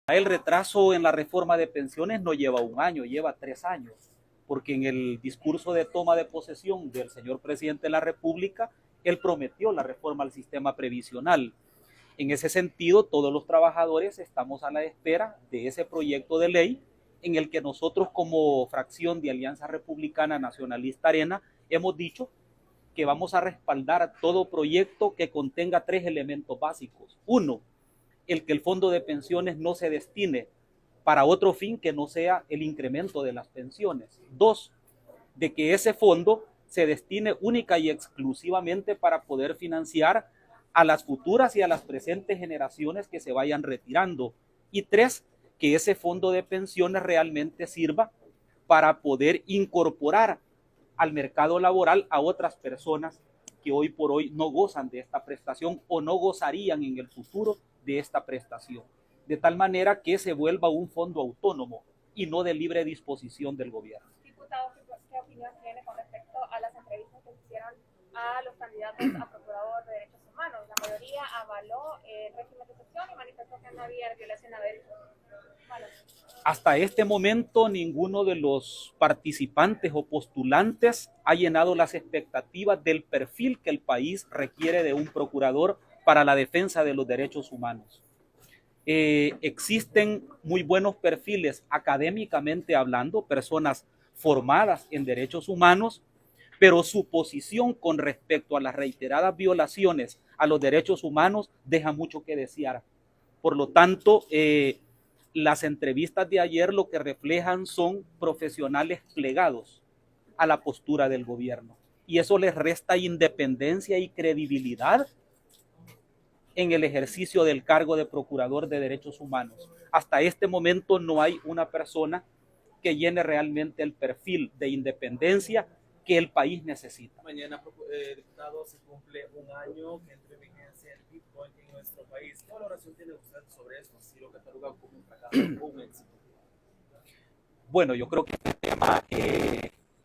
El retraso en la reforma de pensiones no lleva un año, lleva 3 años, porque en el discurso de toma de posesión del señor presidente de la República, él prometió la reforma al sistema previsional. En ese sentido, todos los trabajadores estamos a la espera de ese proyecto de ley en el que nosotros como fracción de Alianza Republicana Nacionalista Arena hemos dicho que vamos a respaldar todo proyecto que contenga 3 elementos básicos. Uno, el que el fondo de pensiones no se destine para otro fin que no sea el incremento de las pensiones. 2, de que ese fondo se destine única y exclusivamente para poder financiar a las futuras y a las presentes generaciones que se vayan retirando. Y 3, que ese fondo de pensiones realmente sirva para poder incorporar al mercado laboral a otras personas que hoy por hoy no gozan de esta prestación o no gozarían en el futuro de esta prestación, de tal manera que se vuelva un fondo autónomo y no de libre disposición del gobierno. Diputado, ¿qué opinión tiene con respecto a las entrevistas que hicieron a los candidatos a procurador de derechos humanos? La mayoría avaló el régimen de excepción y manifestó que no había violación a derechos humanos. Hasta este momento ninguno de los participantes o postulantes ha llenado las expectativas del perfil que el país requiere de un procurador para la defensa de los derechos humanos. Existen muy buenos perfiles académicamente hablando, personas formadas en derechos humanos, pero su posición con respecto a las reiteradas violaciones a los derechos humanos deja mucho que desear. Por lo tanto, las entrevistas de ayer lo que reflejan son profesionales plegados a la postura del gobierno, y eso les resta independencia y credibilidad en el ejercicio del cargo de procurador de derechos humanos. Hasta este momento no hay una persona que llene realmente el perfil de independencia que el país necesita. Mañana, diputado, se cumple un año que entre en vigencia el Bitcoin en nuestro país. ¿Qué valoración tiene usted sobre esto? Si lo cataloga como un fracaso o un éxito. Bueno, yo creo que este tema,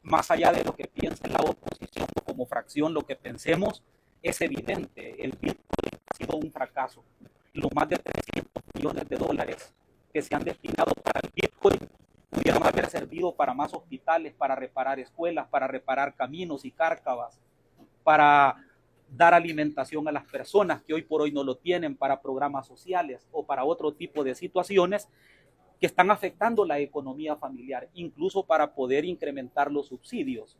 más allá de lo que piensa la oposición o como fracción, lo que pensemos es evidente. El Bitcoin ha sido un fracaso. Los más de 300 millones de dólares que se han destinado para el Bitcoin pudieron haber servido para más hospitales, para reparar escuelas, para reparar caminos y cárcavas, para dar alimentación a las personas que hoy por hoy no lo tienen, para programas sociales o para otro tipo de situaciones que están afectando la economía familiar, incluso para poder incrementar los subsidios.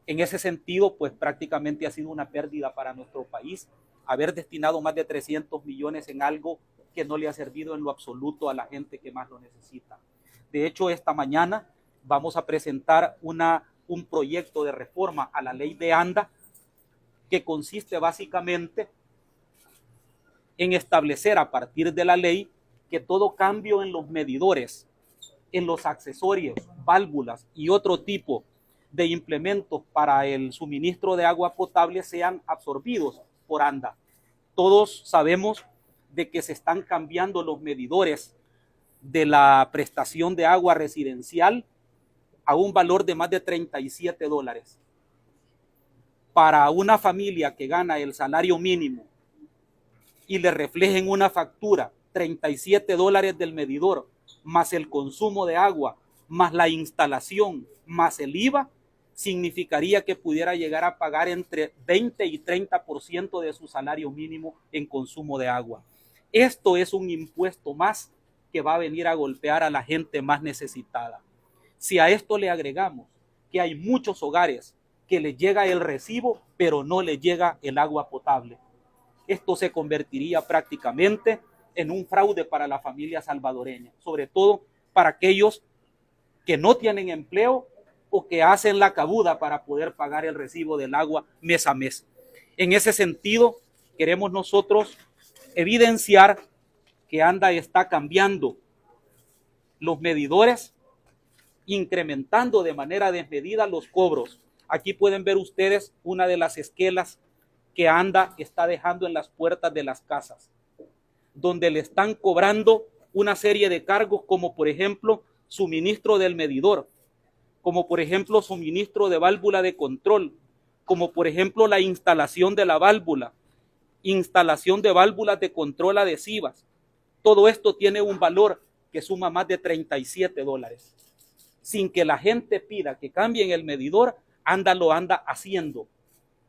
En ese sentido, pues prácticamente ha sido una pérdida para nuestro país haber destinado más de 300 millones en algo que no le ha servido en lo absoluto a la gente que más lo necesita. De hecho, esta mañana vamos a presentar un proyecto de reforma a la ley de ANDA que consiste básicamente en establecer a partir de la ley que todo cambio en los medidores, en los accesorios, válvulas y otro tipo de implementos para el suministro de agua potable sean absorbidos por ANDA. Todos sabemos de que se están cambiando los medidores de la prestación de agua residencial a un valor de más de $37. Para una familia que gana el salario mínimo y le reflejen una factura, $37 del medidor, más el consumo de agua, más la instalación, más el IVA, significaría que pudiera llegar a pagar entre 20 y 30% de su salario mínimo en consumo de agua. Esto es un impuesto más que va a venir a golpear a la gente más necesitada. Si a esto le agregamos que hay muchos hogares que les llega el recibo, pero no les llega el agua potable, esto se convertiría prácticamente en un fraude para la familia salvadoreña, sobre todo para aquellos que no tienen empleo o que hacen la cabuda para poder pagar el recibo del agua mes a mes. En ese sentido, queremos nosotros evidenciar que ANDA está cambiando los medidores, incrementando de manera desmedida los cobros. Aquí pueden ver ustedes una de las esquelas que ANDA está dejando en las puertas de las casas, donde le están cobrando una serie de cargos como por ejemplo suministro del medidor, como por ejemplo suministro de válvula de control, como por ejemplo la instalación de la válvula, instalación de válvulas de control adhesivas, Todo esto tiene un valor que suma más de $37. Sin que la gente pida que cambien el medidor, lo anda haciendo.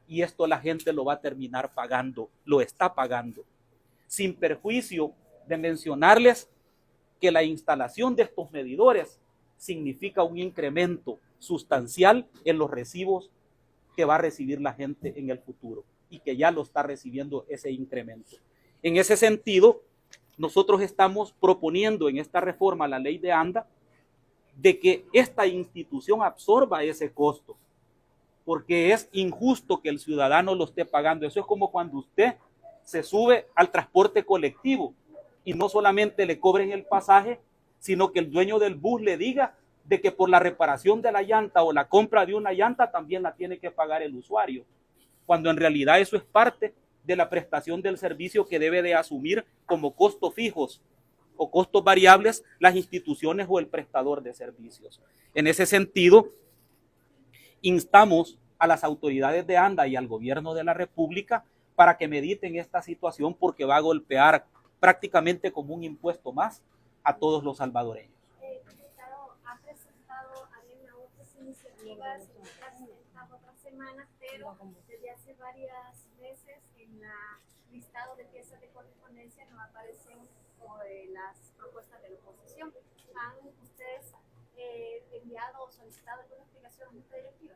Y esto la gente lo va a terminar pagando, lo está pagando. Sin perjuicio de mencionarles que la instalación de estos medidores significa un incremento sustancial en los recibos que va a recibir la gente en el futuro y que ya lo está recibiendo ese incremento. En ese sentido, nosotros estamos proponiendo en esta reforma a la ley de ANDA de que esta institución absorba ese costo, porque es injusto que el ciudadano lo esté pagando. Eso es como cuando usted se sube al transporte colectivo y no solamente le cobren el pasaje, sino que el dueño del bus le diga de que por la reparación de la llanta o la compra de una llanta también la tiene que pagar el usuario, cuando en realidad eso es parte de la prestación del servicio que debe de asumir como costos fijos o costos variables las instituciones o el prestador de servicios. En ese sentido, instamos a las autoridades de ANDA y al gobierno de la República para que mediten esta situación, porque va a golpear prácticamente como un impuesto más a todos los salvadoreños. Diputado, ha presentado alguna otras iniciativas en estas otras semanas, pero desde hace varias veces en la listado de piezas de correspondencia no aparecen las propuestas de la oposición. ¿Han ustedes enviado o solicitado alguna explicación a esta directiva?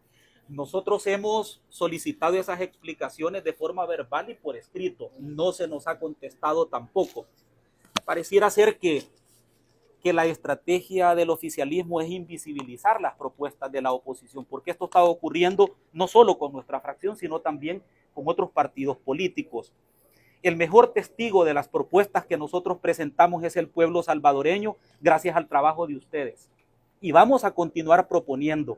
Nosotros hemos solicitado esas explicaciones de forma verbal y por escrito. No se nos ha contestado tampoco. Pareciera ser que la estrategia del oficialismo es invisibilizar las propuestas de la oposición, porque esto está ocurriendo no solo con nuestra fracción, sino también con otros partidos políticos. El mejor testigo de las propuestas que nosotros presentamos es el pueblo salvadoreño, gracias al trabajo de ustedes. Y vamos a continuar proponiendo.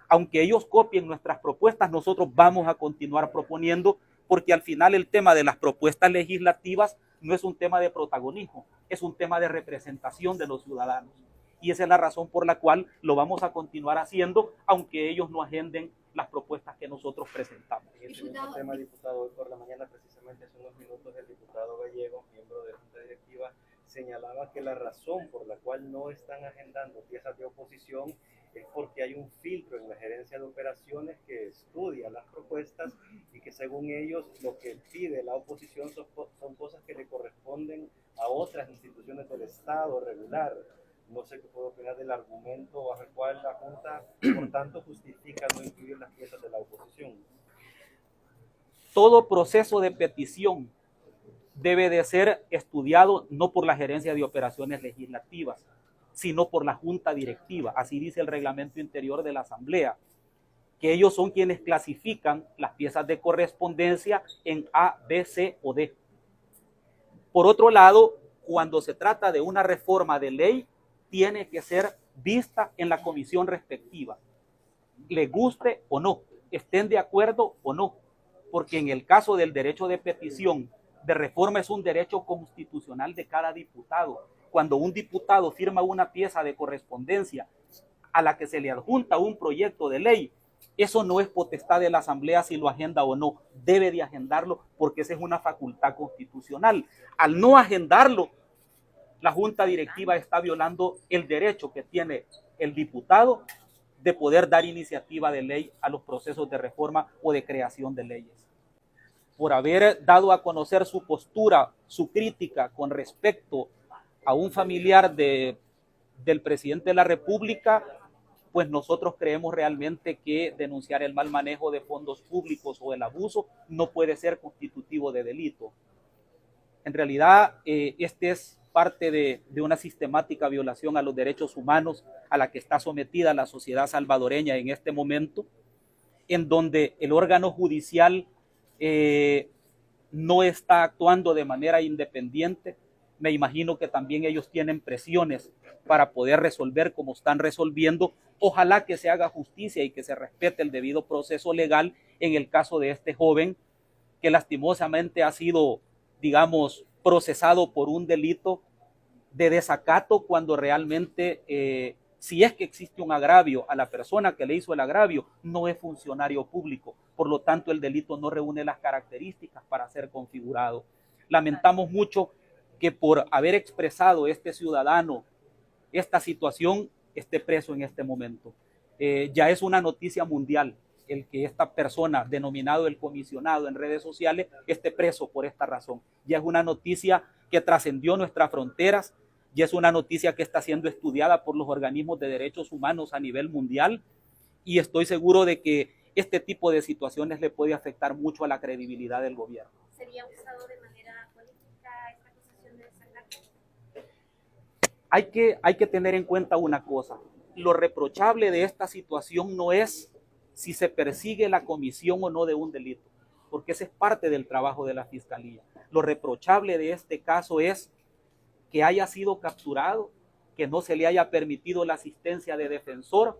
Aunque ellos copien nuestras propuestas, nosotros vamos a continuar proponiendo, porque al final el tema de las propuestas legislativas no es un tema de protagonismo, es un tema de representación de los ciudadanos. Y esa es la razón por la cual lo vamos a continuar haciendo, aunque ellos no agenden las propuestas que nosotros presentamos. En ese mismo tema, diputado, hoy por la mañana, precisamente hace unos minutos, el diputado Gallego, miembro de la Junta Directiva, señalaba que la razón por la cual no están agendando piezas de oposición es porque hay un filtro en la gerencia de operaciones que estudia las propuestas y que según ellos lo que pide la oposición son cosas que le corresponden a otras instituciones del Estado regular. No sé qué puedo opinar del argumento bajo el cual la Junta, por tanto, justifica no incluir las piezas de la oposición. Todo proceso de petición debe de ser estudiado no por la gerencia de operaciones legislativas, sino por la Junta Directiva. Así dice el reglamento interior de la Asamblea, que ellos son quienes clasifican las piezas de correspondencia en A, B, C o D. Por otro lado, cuando se trata de una reforma de ley, tiene que ser vista en la comisión respectiva, le guste o no, estén de acuerdo o no, porque en el caso del derecho de petición de reforma es un derecho constitucional de cada diputado. Cuando un diputado firma una pieza de correspondencia a la que se le adjunta un proyecto de ley, eso no es potestad de la Asamblea si lo agenda o no, debe de agendarlo porque esa es una facultad constitucional. Al no agendarlo, la Junta Directiva está violando el derecho que tiene el diputado de poder dar iniciativa de ley a los procesos de reforma o de creación de leyes. Por haber dado a conocer su postura, su crítica con respecto a un familiar del presidente de la República, pues nosotros creemos realmente que denunciar el mal manejo de fondos públicos o el abuso no puede ser constitutivo de delito. En realidad, este es parte de una sistemática violación a los derechos humanos a la que está sometida la sociedad salvadoreña en este momento, en donde el órgano judicial no está actuando de manera independiente. Me imagino que también ellos tienen presiones para poder resolver como están resolviendo. Ojalá que se haga justicia y que se respete el debido proceso legal en el caso de este joven que lastimosamente ha sido, digamos, procesado por un delito de desacato cuando realmente, si es que existe un agravio a la persona que le hizo el agravio, no es funcionario público. Por lo tanto, el delito no reúne las características para ser configurado. Lamentamos mucho que por haber expresado este ciudadano esta situación esté preso en este momento. Ya es una noticia mundial el que esta persona, denominado el comisionado en redes sociales, esté preso por esta razón. Ya es una noticia que trascendió nuestras fronteras, ya es una noticia que está siendo estudiada por los organismos de derechos humanos a nivel mundial, y estoy seguro de que este tipo de situaciones le puede afectar mucho a la credibilidad del gobierno. ¿Sería usado de manera política esta acusación de desacato? Hay que tener en cuenta una cosa. Lo reprochable de esta situación no es si se persigue la comisión o no de un delito, porque ese es parte del trabajo de la Fiscalía. Lo reprochable de este caso es que haya sido capturado, que no se le haya permitido la asistencia de defensor,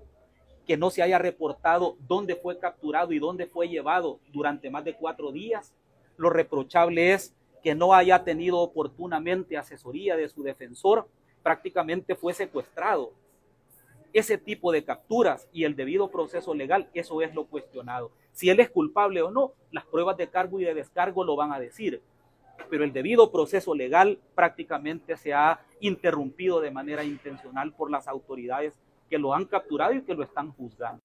que no se haya reportado dónde fue capturado y dónde fue llevado durante más de 4 días. Lo reprochable es que no haya tenido oportunamente asesoría de su defensor, prácticamente fue secuestrado. Ese tipo de capturas y el debido proceso legal, eso es lo cuestionado. Si él es culpable o no, las pruebas de cargo y de descargo lo van a decir, pero el debido proceso legal prácticamente se ha interrumpido de manera intencional por las autoridades que lo han capturado y que lo están juzgando.